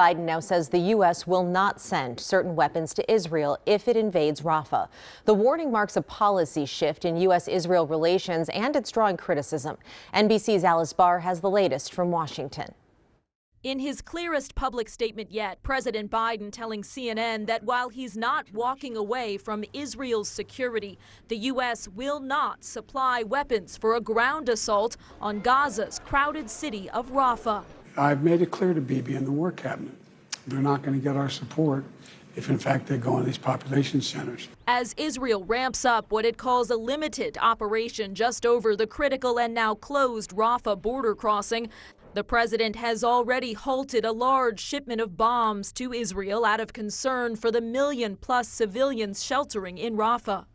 Biden now says the U.S. will not send certain weapons to Israel if it invades Rafah. The warning marks a policy shift in U.S.-Israel relations, and it's drawing criticism. NBC's Alice Barr has the latest from Washington. In his clearest public statement yet, President Biden telling CNN that while he's not walking away from Israel's security, the U.S. will not supply weapons for a ground assault on Gaza's crowded city of Rafah. I've made it clear to Bibi and the War Cabinet, they're not going to get our support if, in fact, they go in these population centers. As Israel ramps up what it calls a limited operation just over the critical and now closed Rafah border crossing, the president has already halted a large shipment of bombs to Israel out of concern for the million-plus civilians sheltering in Rafah.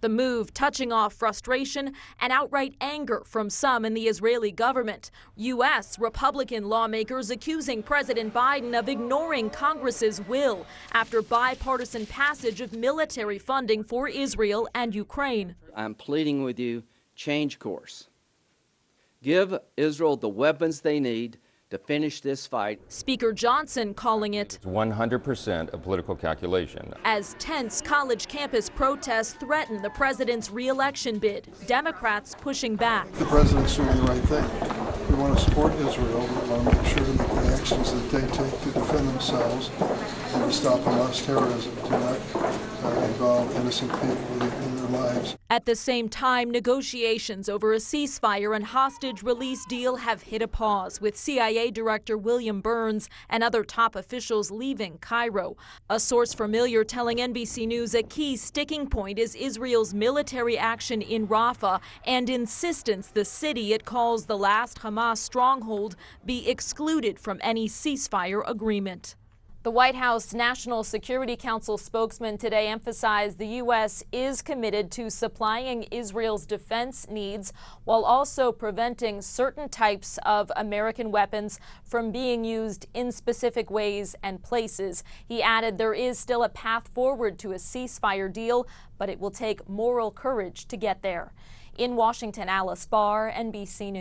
The move touching off frustration and outright anger from some in the Israeli government. U.S. Republican lawmakers accusing President Biden of ignoring Congress's will after bipartisan passage of military funding for Israel and Ukraine. I'm pleading with you, change course. Give Israel the weapons they need to finish this fight. Speaker Johnson calling it 100% a political calculation. As tense college campus protests threaten the president's re-election bid, Democrats pushing back. The president's doing the right thing. We want to support Israel. We want to make sure that the actions that they take to defend themselves and to stop Hamas terrorism do not involve innocent people in their lives. At the same time, negotiations over a ceasefire and hostage release deal have hit a pause, with CIA Director William Burns and other top officials leaving Cairo. A source familiar telling NBC News a key sticking point is Israel's military action in Rafah and insistence the city it calls the last Hamas stronghold be excluded from any ceasefire agreement. The White House National Security Council spokesman today emphasized the U.S. is committed to supplying Israel's defense needs while also preventing certain types of American weapons from being used in specific ways and places. He added there is still a path forward to a ceasefire deal, but it will take moral courage to get there. In Washington, Alice Barr, NBC News.